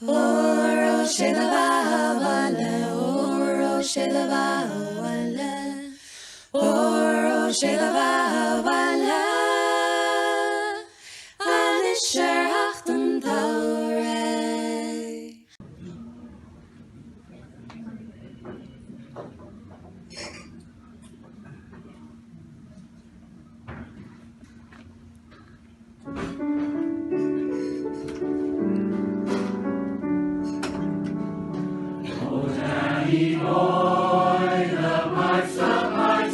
Oro Shilabawale, Oro Shilabawale, Oro Shilabawale, Anisher Achtung Taure. Daddy boy, the pipes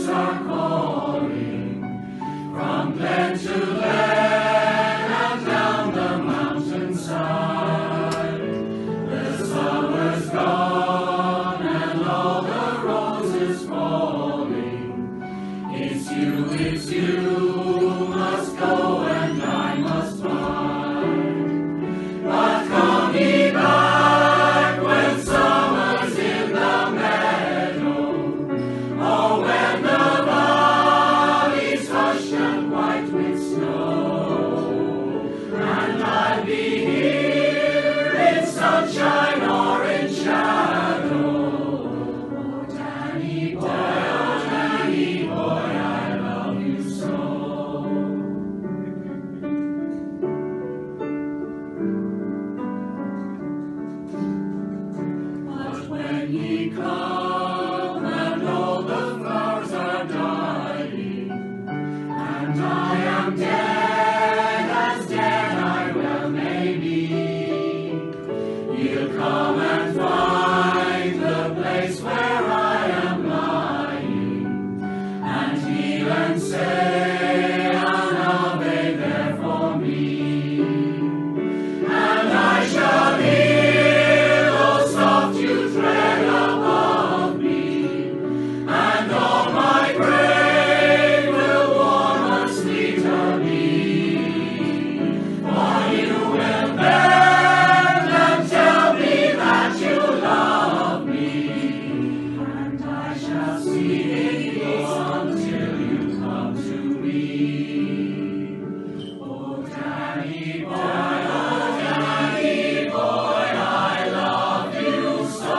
are calling from glen to glen and down the mountainside. The summer's gone and all the roses falling. It's you must go and I must find. But come ye back when summer's in the meadow, or when the valley's hushed and white with snow, and I'll be here in sunshine or in shadow. Oh, Danny boy, I love you so. But when ye come and all the flowers are dying, and I am dead as dead I well may be, you'll come and find the place where I am lying, and heal and say an Ave there for me, and I shall hear those soft you tread above me, and all my grave will warm and sweeter be. For you will bend and tell me that you love me, and I shall see until you come to me. Oh, Daddy boy, I love you so.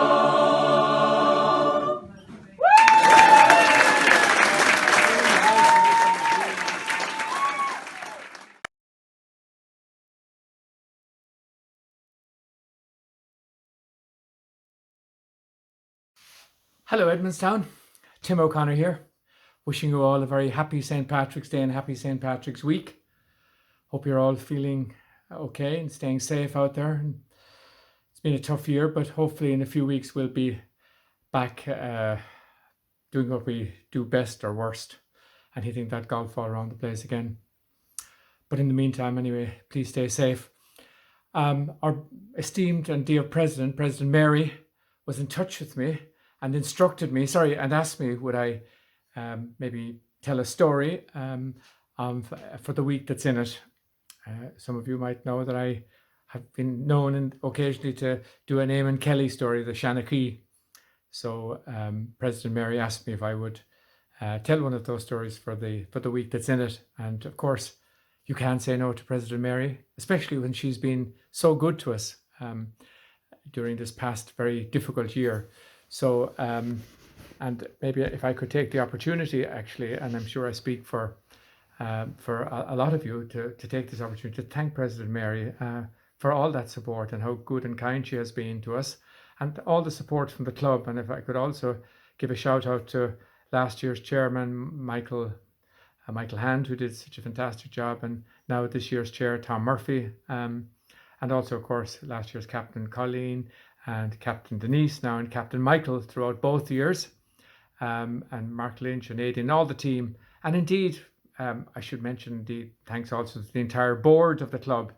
Hello Edmondstown, Tim O'Connor here, wishing you all a very happy St. Patrick's Day and happy St. Patrick's Week. Hope you're all feeling okay and staying safe out there. It's been a tough year, but hopefully in a few weeks we'll be back doing what we do best or worst and hitting that golf ball around the place again. But in the meantime, anyway, please stay safe. Our esteemed and dear President Mary, was in touch with me and instructed me, and asked me would I maybe tell a story for the week that's in it. Some of you might know that I have been known occasionally to do an Eamon Kelly story, the Seanachai. So President Mary asked me if I would tell one of those stories for the week that's in it. And of course, you can't say no to President Mary, especially when she's been so good to us during this past very difficult year. So, and maybe if I could take the opportunity, actually, and I'm sure I speak for a lot of you, to take this opportunity to thank President Mary for all that support and how good and kind she has been to us, and all the support from the club. And if I could also give a shout out to last year's chairman, Michael Hand, who did such a fantastic job, and now this year's chair, Tom Murphy, and also, of course, last year's captain, Colleen, and Captain Denise now, and Captain Michael throughout both years, and Mark Lynch and Aidan, all the team. And indeed, I should mention the thanks also to the entire board of the club.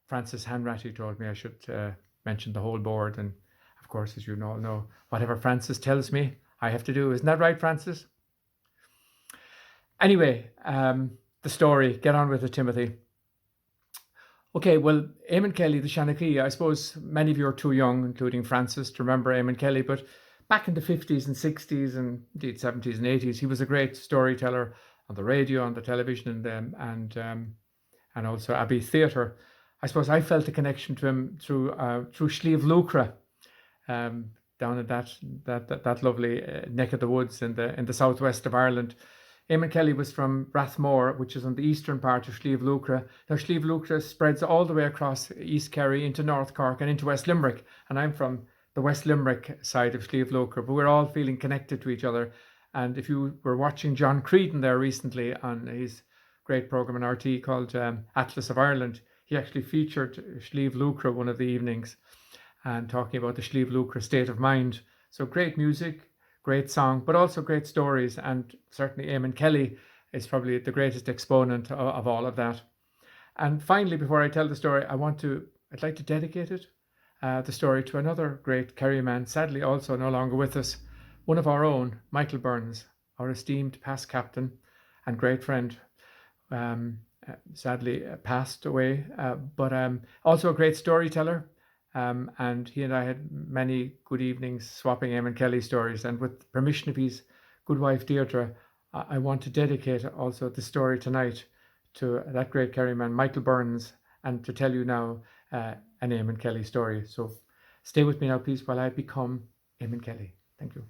Francis Hanratty told me I should mention the whole board. And of course, as you all know, whatever Francis tells me, I have to do. Isn't that right, Francis? Anyway, the story, get on with it, Timothy. Okay, well, Eamon Kelly, the Seanachai, I suppose many of you are too young, including Francis, to remember Eamon Kelly, but back in the 50s and 60s and indeed 70s and 80s, he was a great storyteller on the radio, on the television, and also Abbey Theatre. I suppose I felt a connection to him through Slieve Lucra, down in that lovely neck of the woods in the southwest of Ireland. Eamon Kelly was from Rathmore, which is on the eastern part of Slieve Lucra. Now, Slieve Lucra spreads all the way across East Kerry into North Cork and into West Limerick. And I'm from the West Limerick side of Slieve Lucra, but we're all feeling connected to each other. And if you were watching John Creedon there recently on his great programme on RT called Atlas of Ireland, he actually featured Slieve Lucra one of the evenings and talking about the Slieve Lucra state of mind. So great music, great song, but also great stories. And certainly Eamon Kelly is probably the greatest exponent of all of that. And finally, before I tell the story, I'd like to dedicate it, the story, to another great Kerry man, sadly also no longer with us, one of our own, Michael Burns, our esteemed past captain and great friend, sadly passed away, but also a great storyteller. And he and I had many good evenings swapping Eamon Kelly stories. And with permission of his good wife Deirdre, I want to dedicate also the story tonight to that great Kerry man, Michael Burns, and to tell you now an Eamon Kelly story. So stay with me now, please, while I become Eamon Kelly. Thank you.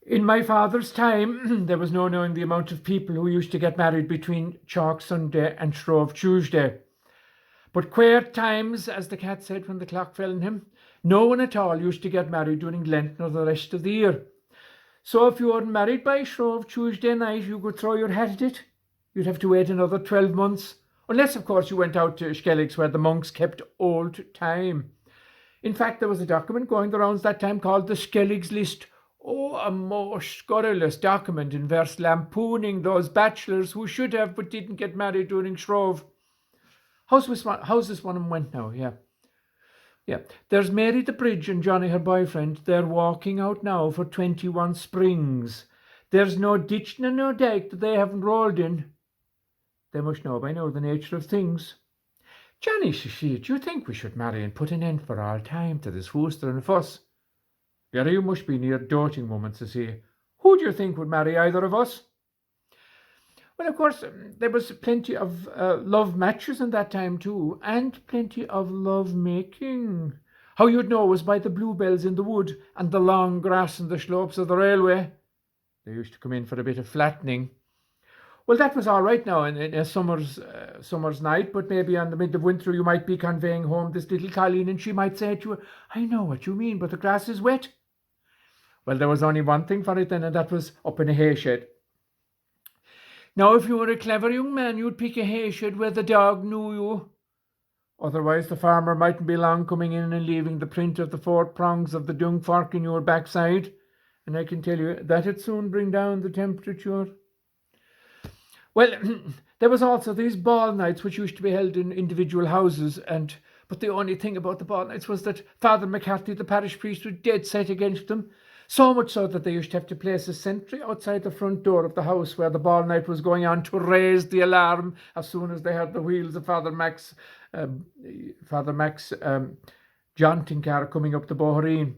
In my father's time, there was no knowing the amount of people who used to get married between Chalk Sunday and Shrove Tuesday. But queer times, as the cat said when the clock fell on him, no one at all used to get married during Lent nor the rest of the year. So if you weren't married by Shrove Tuesday night, you could throw your hat at it. You'd have to wait another 12 months, unless, of course, you went out to Skelligs where the monks kept old time. In fact, there was a document going the rounds that time called the Skelligs List. Oh, a most scurrilous document in verse lampooning those bachelors who should have but didn't get married during Shrove. How's this one went now? Yeah. There's Mary the Bridge and Johnny her boyfriend. They're walking out now for 21 springs. There's no ditch and no dyke that they haven't rolled in. They must know by now the nature of things. Johnny, says she, do you think we should marry and put an end for all time to this wooster and fuss? Yeah, you must be near doting, woman, says he. Who do you think would marry either of us? Well, of course, there was plenty of love matches in that time too, and plenty of love making. How you'd know was by the bluebells in the wood and the long grass and the slopes of the railway. They used to come in for a bit of flattening. Well, that was all right now in a summer's night, but maybe in the mid of winter you might be conveying home this little Colleen and she might say to you, I know what you mean, but the grass is wet. Well, there was only one thing for it then, and that was up in a hay shed. Now, if you were a clever young man, you'd pick a hay shed where the dog knew you. Otherwise, the farmer mightn't be long coming in and leaving the print of the 4 prongs of the dung fork in your backside. And I can tell you that'd soon bring down the temperature. Well, there was also these ball nights which used to be held in individual houses, but the only thing about the ball nights was that Father McCarthy, the parish priest, was dead set against them. So much so that they used to have to place a sentry outside the front door of the house where the ball night was going on to raise the alarm as soon as they heard the wheels of Father Mac's jaunting car coming up the Bohereen.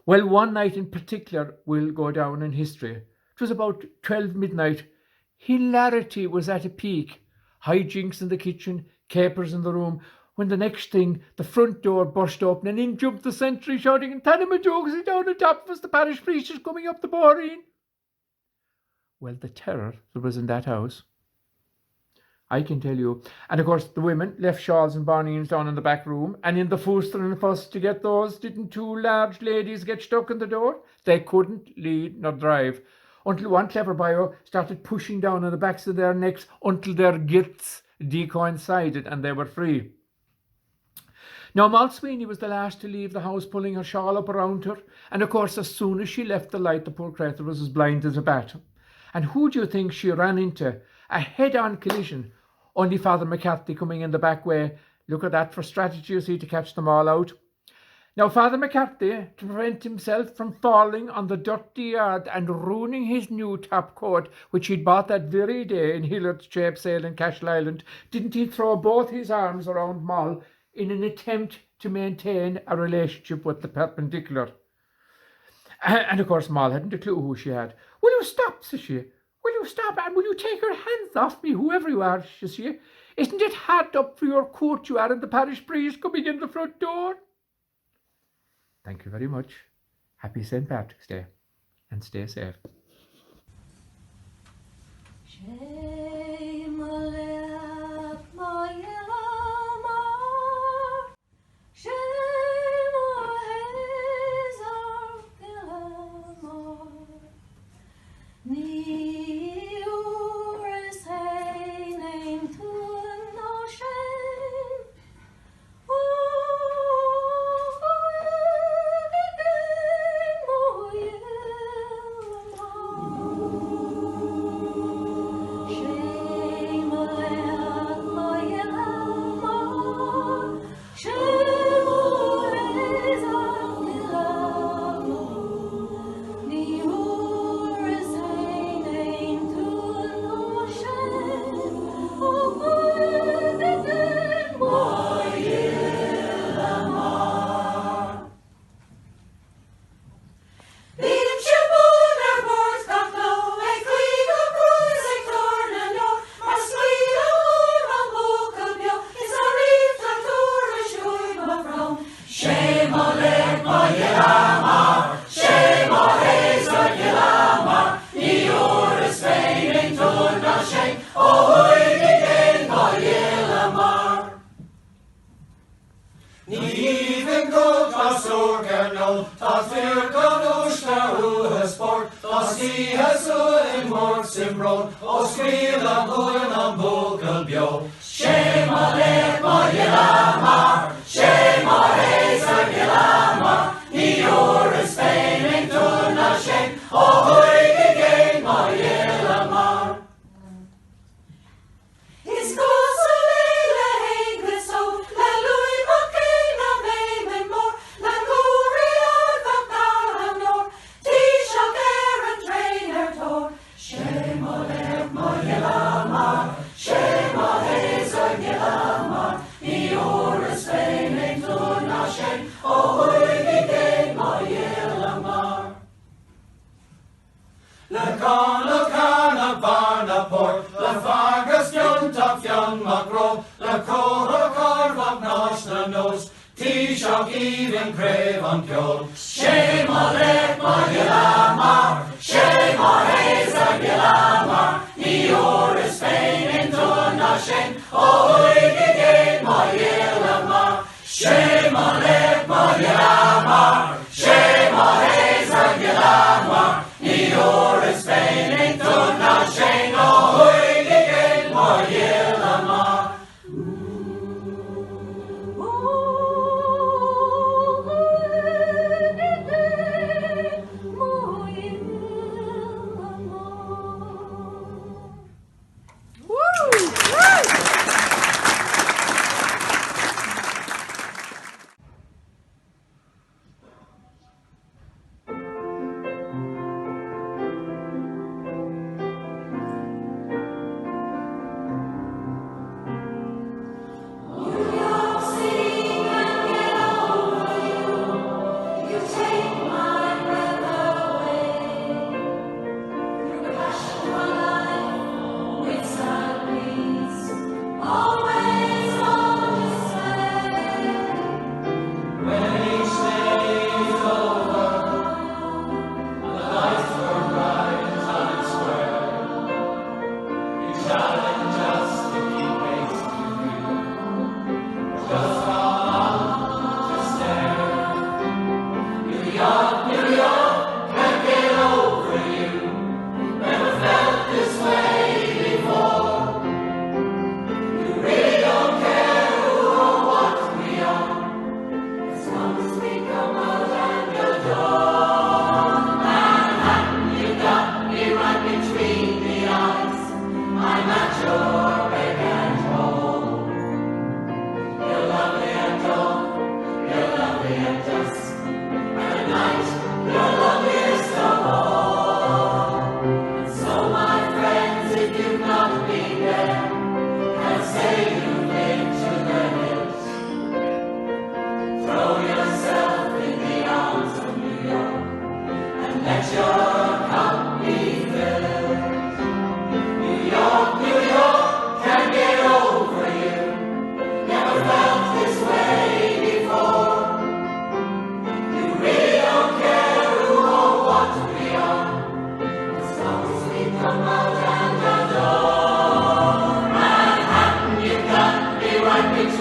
Well, one night in particular will go down in history. It was about 12 midnight. Hilarity was at a peak. Hijinks in the kitchen, capers in the room, when the next thing, the front door burst open and in jumped the sentry shouting, and Tanimajokes is down on top of us, the parish priest is coming up the Bohereen. Well, the terror that was in that house, I can tell you. And of course, the women left shawls and barneens down in the back room, and in the fooster and fuss to get those, didn't 2 large ladies get stuck in the door? They couldn't lead nor drive, until one clever bio started pushing down on the backs of their necks until their girths decoincided and they were free. Now, Moll Sweeney was the last to leave the house, pulling her shawl up around her, and of course, as soon as she left the light, the poor creature was as blind as a bat. And who do you think she ran into? A head-on collision, only Father McCarthy coming in the back way. Look at that for strategy, you see, to catch them all out. Now, Father McCarthy, to prevent himself from falling on the dirty yard and ruining his new top coat, which he'd bought that very day in Hillard's Chape Sale in Cashel Island, didn't he throw both his arms around Moll in an attempt to maintain a relationship with the perpendicular? And of course, Moll hadn't a clue who she had. Will you stop, says she. Will you stop and will you take your hands off me, whoever you are, you see? Isn't it hot up for your coat you are in the parish breeze coming in the front door? Thank you very much. Happy St. Patrick's Day and stay safe.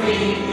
we